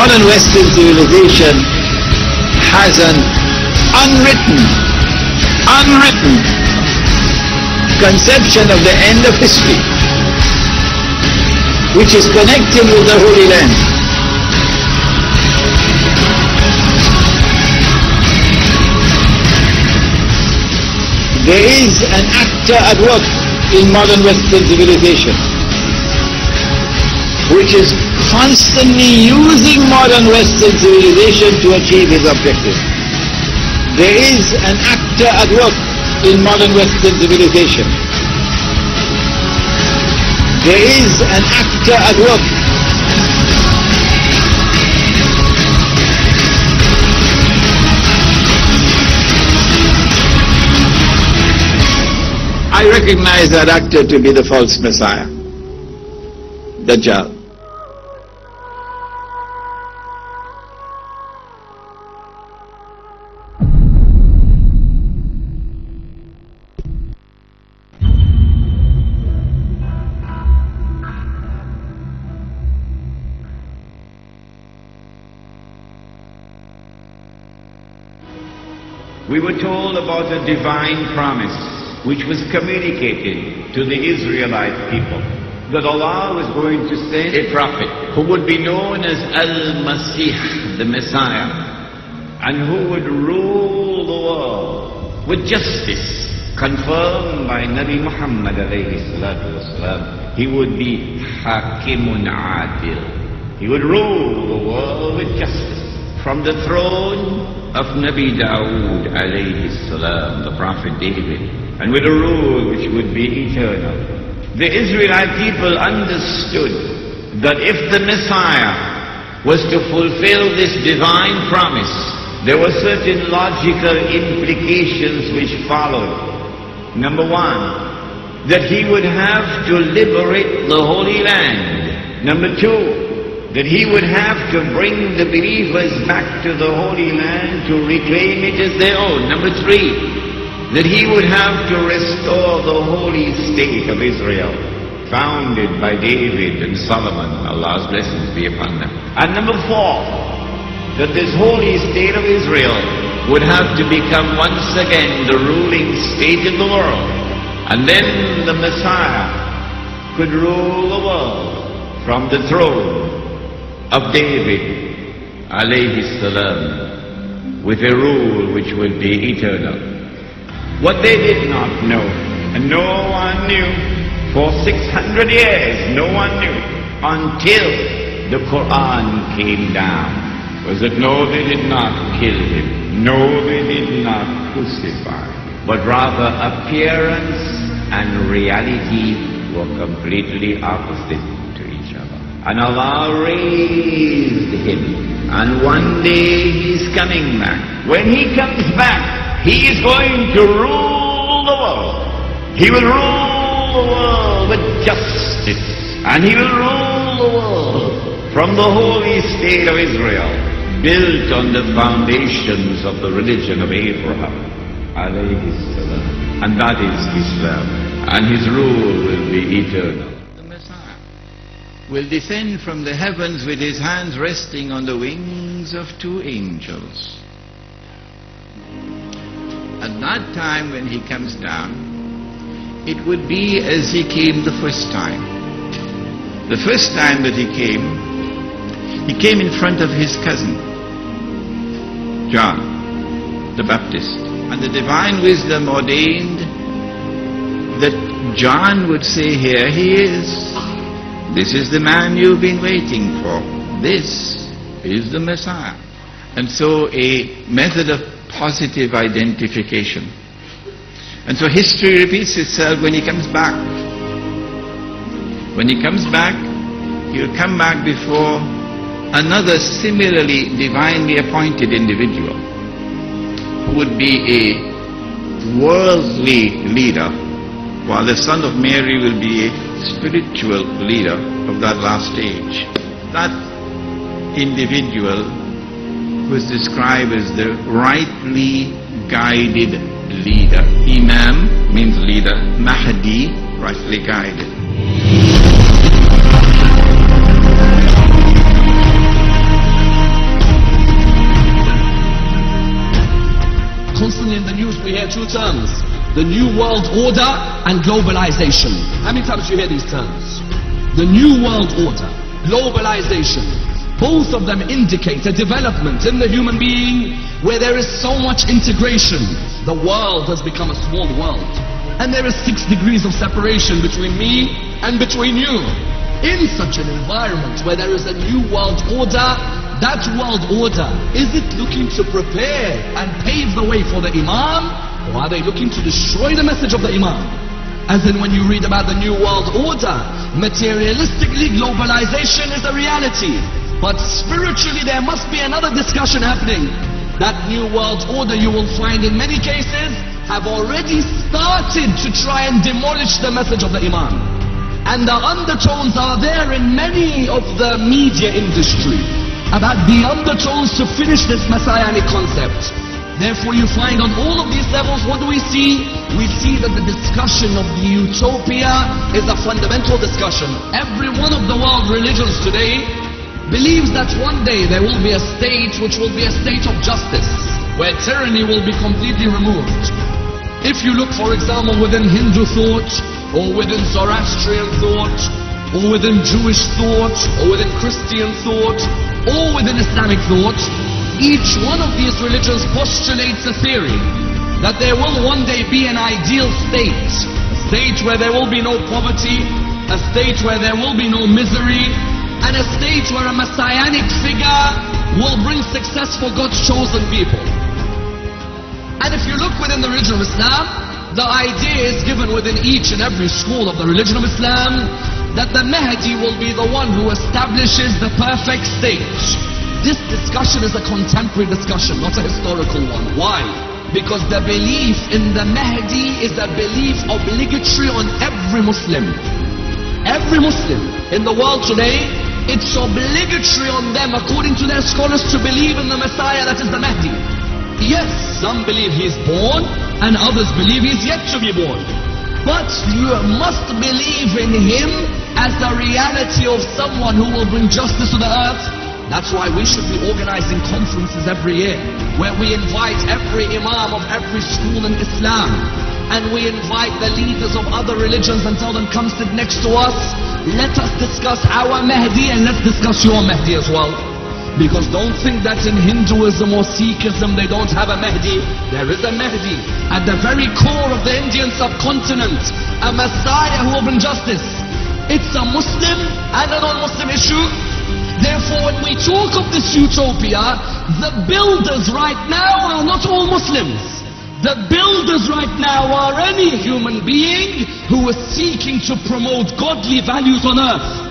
modern Western civilization has an unwritten conception of the end of history, which is connected with the Holy Land. There is an actor at work in modern Western civilization, which is constantly using modern Western civilization to achieve his objective. There is an actor at work in modern Western civilization. There is an actor at work. I recognize that actor to be the false Messiah, Dajjal. We were told about a divine promise which was communicated to the Israelite people, that Allah was going to send a prophet who would be known as Al-Masih, the Messiah, and who would rule the world with justice, confirmed by Nabi Muhammad alayhi salatu wasalam. He would be Hakimun Adil. He would rule the world with justice from the throne of Nabi Dawood alayhi salam, the Prophet David, and with a rule which would be eternal. The Israelite people understood that if the Messiah was to fulfill this divine promise, there were certain logical implications which followed. Number one, that he would have to liberate the Holy Land. Number two, that he would have to bring the believers back to the Holy Land to reclaim it as their own. Number three, that he would have to restore the holy state of Israel, founded by David and Solomon, Allah's blessings be upon them. And number four, that this holy state of Israel would have to become once again the ruling state of the world. And then the Messiah could rule the world from the throne of David alayhi salam, with a rule which would be eternal. What they did not know, and no one knew, for 600 years no one knew, until the Quran came down, was that no, they did not kill him, no, they did not crucify him, but rather appearance and reality were completely opposite. And Allah raised him, and one day he's coming back. When he comes back, he is going to rule the world. He will rule the world with justice, and he will rule the world from the holy state of Israel, built on the foundations of the religion of Abraham alayhi salam. And that is Islam, and his rule will be eternal. Will descend from the heavens with his hands resting on the wings of two angels. At that time when he comes down, it would be as he came the first time. The first time that he came in front of his cousin, John the Baptist. And the divine wisdom ordained that John would say, here he is. This is the man you've been waiting for. This is the Messiah. And so a method of positive identification. And so history repeats itself when he comes back. When he comes back, he'll come back before another similarly divinely appointed individual, who would be a worldly leader, while the Son of Mary will be a spiritual leader of that last age. That individual was described as the rightly guided leader. Imam means leader, Mahdi, rightly guided. two terms: the New World Order and globalization. How many times do you hear these terms? The New World Order, globalization. Both of them indicate a development in the human being where there is so much integration. The world has become a small world. And there is 6 degrees of separation between me and between you. In such an environment where there is a new world order, that world order, is it looking to prepare and pave the way for the Imam? Or are they looking to destroy the message of the Imam? As in when you read about the new world order, materialistically globalization is a reality. But spiritually there must be another discussion happening. That new world order, you will find in many cases, have already started to try and demolish the message of the Imam. And the undertones are there in many of the media industry about the undertones to finish this messianic concept. Therefore you find on all of these levels, what do we see? We see that the discussion of the utopia is a fundamental discussion. Every one of the world religions today believes that one day there will be a state which will be a state of justice, where tyranny will be completely removed. If you look, for example, within Hindu thought, or within Zoroastrian thought, or within Jewish thought, or within Christian thought, or within Islamic thought, each one of these religions postulates a theory that there will one day be an ideal state, a state where there will be no poverty, a state where there will be no misery, and a state where a messianic figure will bring success for God's chosen people. And if you look within the religion of Islam, the idea is given within each and every school of the religion of Islam that the Mahdi will be the one who establishes the perfect state. This discussion is a contemporary discussion, not a historical one. Why? Because the belief in the Mahdi is a belief obligatory on every Muslim. Every Muslim in the world today, it's obligatory on them, according to their scholars, to believe in the Messiah that is the Mahdi. Yes, some believe he is born, and others believe he is yet to be born. But you must believe in him as the reality of someone who will bring justice to the earth. That's why we should be organizing conferences every year, where we invite every imam of every school in Islam, and we invite the leaders of other religions and tell them, come sit next to us, let us discuss our Mahdi, and let's discuss your Mahdi as well. Because don't think that in Hinduism or Sikhism they don't have a Mahdi. There is a Mahdi at the very core of the Indian subcontinent, a Messiah who will bring justice. It's a Muslim and a non-Muslim issue. Therefore, when we talk of this utopia, the builders right now are not all Muslims. The builders right now are any human being who is seeking to promote godly values on earth.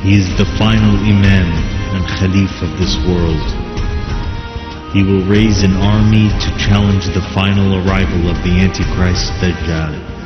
He is the final Imam and Khalif of this world. He will raise an army to challenge the final arrival of the Antichrist Dajjal.